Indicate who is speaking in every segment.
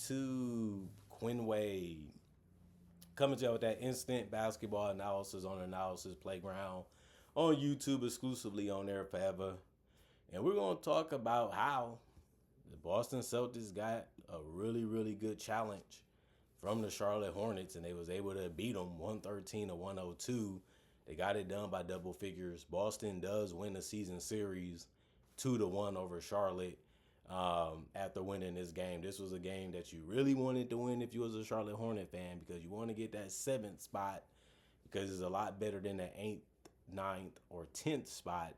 Speaker 1: YouTube, Quinn Wade, coming to you with that instant basketball analysis on Analysis Playground on YouTube, exclusively on there forever. And we're going to talk about how the Boston Celtics got a really, really good challenge from the Charlotte Hornets, and they was able to beat them 113 to 102. They got it done by double figures. Boston does win the season series 2-1 over Charlotte. After winning this game, this was a game that you really wanted to win if you was a Charlotte Hornet fan, because you want to get that 7th spot, because it's a lot better than the 8th, 9th, or 10th spot,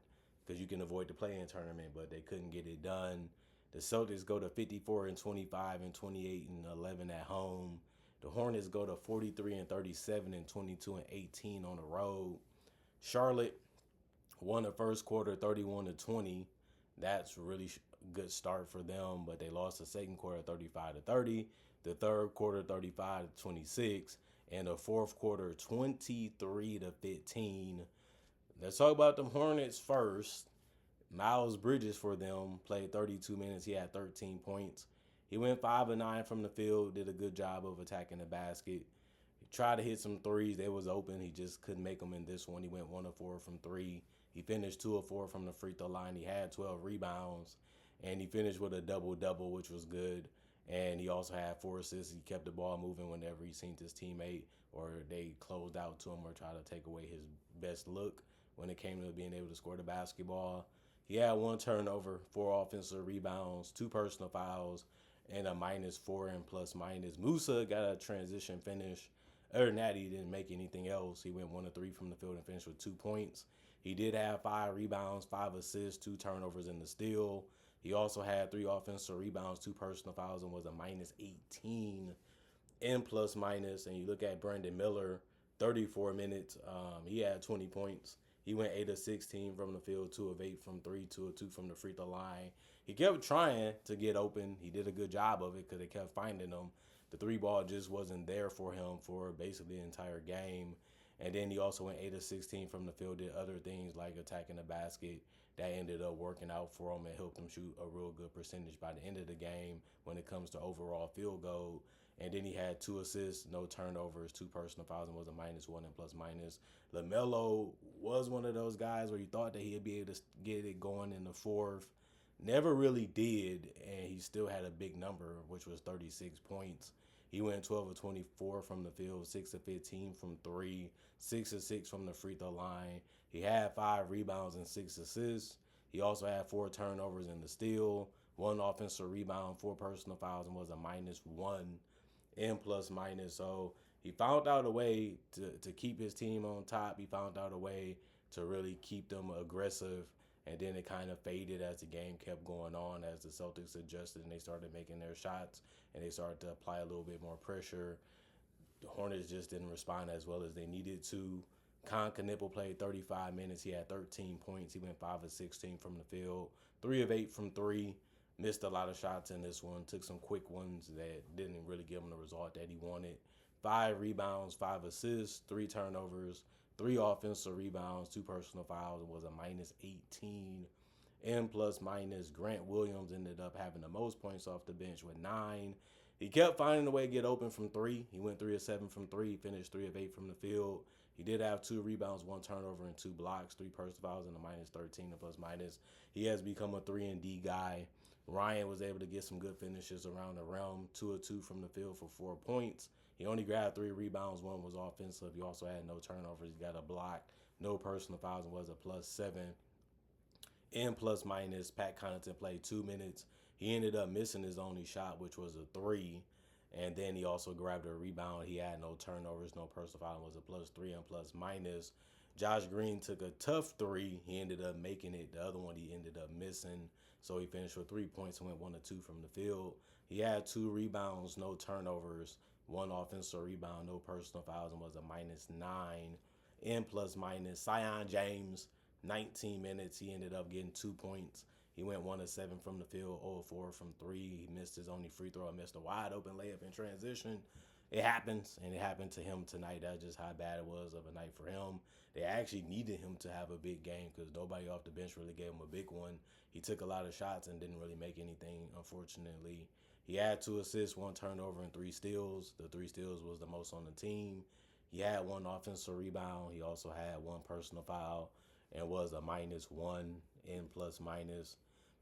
Speaker 1: because you can avoid the play-in tournament. But they couldn't get it done. The Celtics go to 54 and 25 and 28 and 11 at home. The Hornets go to 43 and 37 and 22 and 18 on the road. Charlotte won the first quarter 31 to 20. That's really good start for them, but they lost the second quarter 35 to 30, the third quarter 35 to 26, and the fourth quarter 23 to 15. Let's talk about the Hornets first. Miles Bridges for them played 32 minutes. He had 13 points. He went 5 of 9 from the field, did a good job of attacking the basket. He tried to hit some threes. They was open. He just couldn't make them in this one. He went 1 of 4 from 3. He finished 2 of 4 from the free throw line. He had 12 rebounds, and he finished with a double-double, which was good. And he also had 4 assists. He kept the ball moving whenever he seen his teammate or they closed out to him or tried to take away his best look when it came to being able to score the basketball. He had 1 turnover, 4 offensive rebounds, 2 personal fouls, and a -4 and plus-minus. Musa got a transition finish. Other than that, he didn't make anything else. He went 1 of 3 from the field and finished with 2 points. He did have 5 rebounds, 5 assists, 2 turnovers, and the steal. He also had 3 offensive rebounds, 2 personal fouls, and was a -18 in plus-minus. And you look at Brandon Miller, 34 minutes. He had 20 points. He went 8 of 16 from the field, 2 of 8 from 3, 2 of 2 from the free throw line. He kept trying to get open. He did a good job of it because they kept finding him. The 3 ball just wasn't there for him for basically the entire game. And then he also went 8 of 16 from the field, did other things like attacking the basket. That ended up working out for him and helped him shoot a real good percentage by the end of the game when it comes to overall field goal. And then he had 2 assists, no turnovers, 2 personal fouls, and was a -1 and plus-minus. LaMelo was one of those guys where you thought that he'd be able to get it going in the fourth. Never really did, and he still had a big number, which was 36 points. He went 12 of 24 from the field, 6 of 15 from 3, 6 of 6 from the free throw line. He had 5 rebounds and 6 assists. He also had 4 turnovers in the steal, 1 offensive rebound, 4 personal fouls, and was a -1 in plus-minus. So he found out a way to keep his team on top. He found out a way to really keep them aggressive. And then it kind of faded as the game kept going on, as the Celtics adjusted and they started making their shots and they started to apply a little bit more pressure. The Hornets just didn't respond as well as they needed to. Con Knippel played 35 minutes. He had 13 points. He went 5 of 16 from the field, 3 of 8 from 3. Missed a lot of shots in this one. Took some quick ones that didn't really give him the result that he wanted. 5 rebounds, 5 assists, 3 turnovers, 3 offensive rebounds, 2 personal fouls. It was a -18 in plus-minus. Grant Williams ended up having the most points off the bench with 9. He kept finding a way to get open from 3. He went 3 of 7 from 3, finished 3 of 8 from the field. He did have 2 rebounds, 1 turnover, and 2 blocks, 3 personal fouls, and a -13 in plus-minus. He has become a 3-and-D guy. Ryan was able to get some good finishes around the rim, 2 of 2 from the field for 4 points. He only grabbed 3 rebounds, 1 was offensive. He also had no turnovers. He got a block, no personal fouls, and was a +7 in plus-minus. Pat Connaughton played 2 minutes. He ended up missing his only shot, which was a 3. And then he also grabbed a rebound. He had no turnovers, no personal foul, and was a +3 and plus-minus. Josh Green took a tough 3. He ended up making it. The other one he ended up missing. So he finished with 3 points and went 1 of 2 from the field. He had 2 rebounds, no turnovers, 1 offensive rebound, no personal fouls, and was a -9 in plus-minus. Zion James, 19 minutes. He ended up getting 2 points. He went 1 of 7 from the field, 0 of 4 from 3. He missed his only free throw and missed a wide open layup in transition. It happens, and it happened to him tonight. That's just how bad it was of a night for him. They actually needed him to have a big game because nobody off the bench really gave him a big one. He took a lot of shots and didn't really make anything, unfortunately. He had 2 assists, 1 turnover, and 3 steals. The 3 steals was the most on the team. He had 1 offensive rebound. He also had 1 personal foul and was a -1 in plus minus.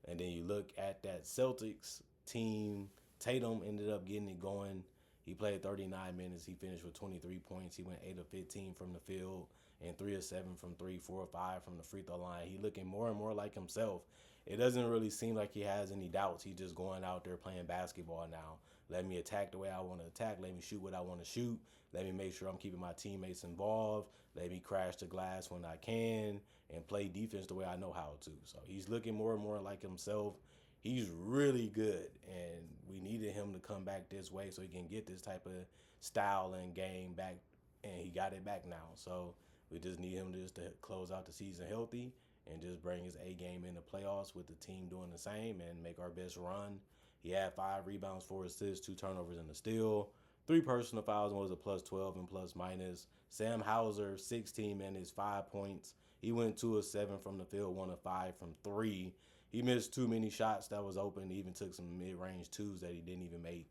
Speaker 1: And then you look at that Celtics team. Tatum ended up getting it going. He played 39 minutes. He finished with 23 points. He went 8 of 15 from the field and 3 of 7 from three, 4 of 5 from the free throw line. He looking more and more like himself. It doesn't really seem like he has any doubts. He's just going out there playing basketball now. Let me attack the way I want to attack. Let me shoot what I want to shoot. Let me make sure I'm keeping my teammates involved. Let me crash the glass when I can and play defense the way I know how to. So he's looking more and more like himself. He's really good, and we needed him to come back this way so he can get this type of style and game back, and he got it back now. So we just need him just to close out the season healthy and just bring his A game in the playoffs with the team doing the same and make our best run. He had 5 rebounds, 4 assists, 2 turnovers, and a steal. 3 personal fouls and was a +12 and plus minus. Sam Hauser, 16 minutes, 5 points. He went 2 of 7 from the field, 1 of 5 from 3. He missed too many shots that was open. He even took some mid-range twos that he didn't even make.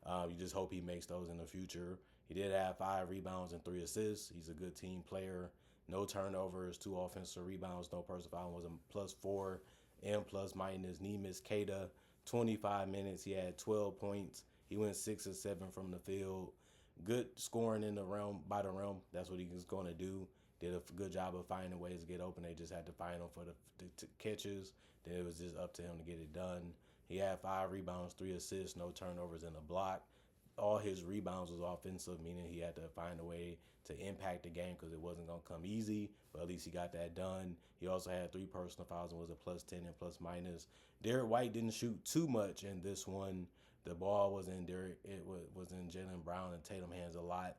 Speaker 1: You just hope he makes those in the future. He did have 5 rebounds and 3 assists. He's a good team player. No turnovers, 2 offensive rebounds, no personal foul. Was a +4 and plus minus. Neemias Queta, 25 minutes. He had 12 points. He went 6 of 7 from the field. Good scoring in the realm, by the realm. That's what he was going to do. Did a good job of finding ways to get open. They just had to find him for the catches. Then it was just up to him to get it done. He had 5 rebounds, 3 assists, no turnovers, and a block. All his rebounds was offensive, meaning he had to find a way to impact the game because it wasn't going to come easy, but at least he got that done. He also had 3 personal fouls and was a +10 and plus minus. Derek White didn't shoot too much in this one. The ball was in Derek, it was in Jaylen Brown and Tatum hands a lot.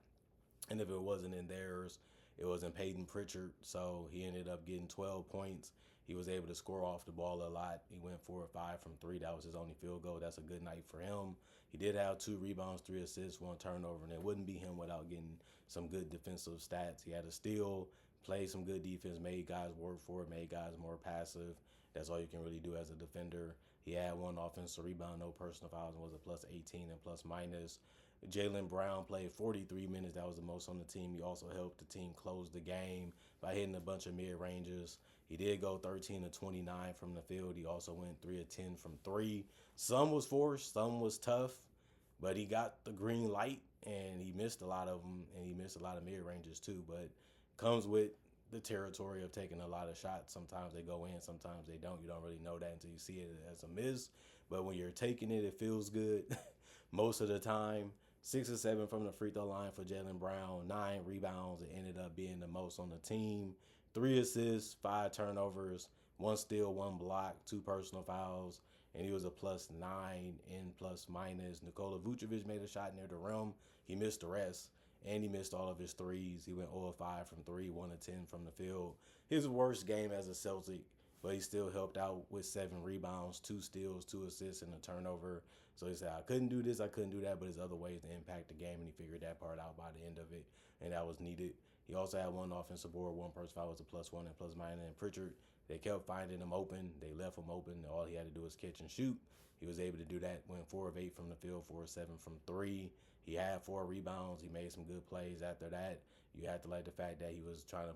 Speaker 1: And if it wasn't in theirs, it was in Peyton Pritchard. So he ended up getting 12 points. He was able to score off the ball a lot. He went 4 or 5 from 3. That was his only field goal. That's a good night for him. He did have 2 rebounds, 3 assists, 1 turnover, and it wouldn't be him without getting some good defensive stats. He had a steal, played some good defense, made guys work for it, made guys more passive. That's all you can really do as a defender. He had 1 offensive rebound, no personal fouls, and was a +18 and plus minus. Jaylen Brown played 43 minutes. That was the most on the team. He also helped the team close the game by hitting a bunch of mid-ranges. He did go 13 of 29 from the field. He also went 3 of 10 from 3. Some was forced, some was tough, but he got the green light, and he missed a lot of them, and he missed a lot of mid-ranges too. But comes with the territory of taking a lot of shots. Sometimes they go in, sometimes they don't. You don't really know that until you see it as a miss. But when you're taking it, it feels good most of the time. 6 or 7 from the free throw line for Jaylen Brown, 9 rebounds. It ended up being the most on the team. 3 assists, 5 turnovers, 1 steal, 1 block, 2 personal fouls, and he was a +9 in plus minus. Nikola Vucevic made a shot near the rim. He missed the rest, and he missed all of his threes. He went 0 of 5 from 3, 1 of 10 from the field. His worst game as a Celtic, but he still helped out with 7 rebounds, 2 steals, 2 assists, and a turnover. So he said, I couldn't do this, I couldn't do that, but there's other ways to impact the game, and he figured that part out by the end of it, and that was needed. He also had 1 offensive board, 1 personal foul, was a +1 and plus minus. And Pritchard, they kept finding him open. They left him open. All he had to do was catch and shoot. He was able to do that. Went 4 of 8 from the field, 4 of 7 from 3. He had 4 rebounds. He made some good plays after that. You had to like the fact that he was trying to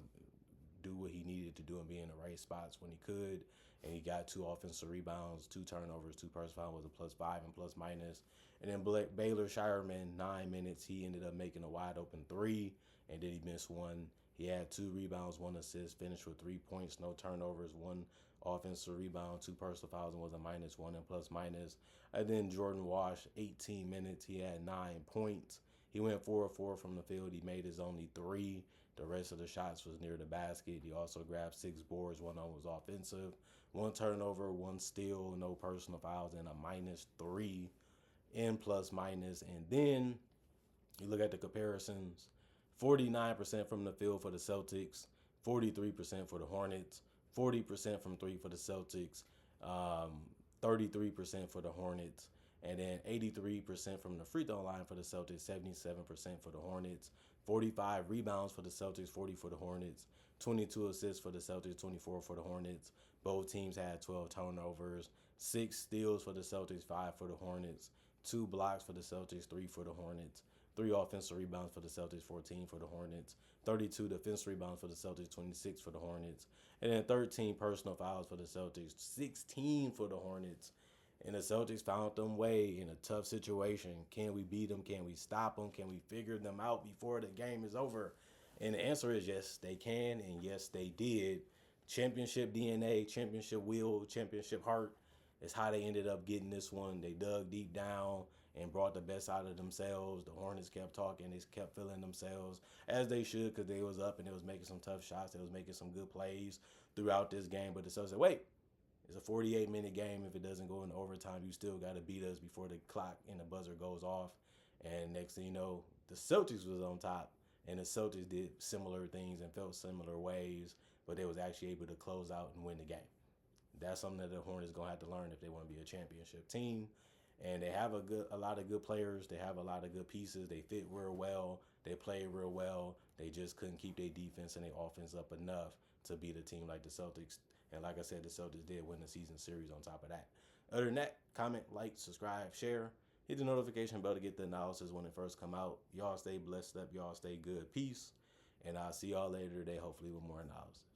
Speaker 1: do what he needed to do and be in the right spots when he could. And he got 2 offensive rebounds, 2 turnovers, 2 personal fouls, was a +5 and plus minus. And then Baylor Shireman, 9 minutes. He ended up making a wide open 3, and then he missed 1. He had 2 rebounds, 1 assist, finished with 3 points, no turnovers, 1 offensive rebound, 2 personal fouls, and was a -1 and plus minus. And then Jordan Wash, 18 minutes. He had 9 points. He went 4 of 4 from the field. He made his only 3. The rest of the shots was near the basket. He also grabbed 6 boards. 1 of them was offensive. 1 turnover, 1 steal, no personal fouls, and a -3 in plus minus. And then you look at the comparisons. 49% from the field for the Celtics, 43% for the Hornets, 40% from 3 for the Celtics, 33% for the Hornets, and then 83% from the free throw line for the Celtics, 77% for the Hornets, 45 rebounds for the Celtics, 40 for the Hornets, 22 assists for the Celtics, 24 for the Hornets. Both teams had 12 turnovers. 6 steals for the Celtics, 5 for the Hornets, 2 blocks for the Celtics, 3 for the Hornets, 3 offensive rebounds for the Celtics, 14 for the Hornets, 32 defensive rebounds for the Celtics, 26 for the Hornets, and then 13 personal fouls for the Celtics, 16 for the Hornets. And the Celtics found them way in a tough situation. Can we beat them? Can we stop them? Can we figure them out before the game is over? And the answer is yes, they can, and yes, they did. Championship DNA, championship will, championship heart is how they ended up getting this one. They dug deep down and brought the best out of themselves. The Hornets kept talking. They kept feeling themselves, as they should, because they was up and they was making some tough shots. They was making some good plays throughout this game. But the Celtics said, wait, it's a 48-minute game. If it doesn't go into overtime, you still got to beat us before the clock and the buzzer goes off. And next thing you know, the Celtics was on top. And the Celtics did similar things and felt similar ways, but they was actually able to close out and win the game. That's something that the Hornets going to have to learn if they want to be a championship team. And they have a lot of good players. They have a lot of good pieces. They fit real well. They play real well. They just couldn't keep their defense and their offense up enough to beat a team like the Celtics. And like I said, the Celtics did win the season series on top of that. Other than that, comment, like, subscribe, share. Hit the notification bell to get the analysis when it first come out. Y'all stay blessed up. Y'all stay good. Peace. And I'll see y'all later today, hopefully with more analysis.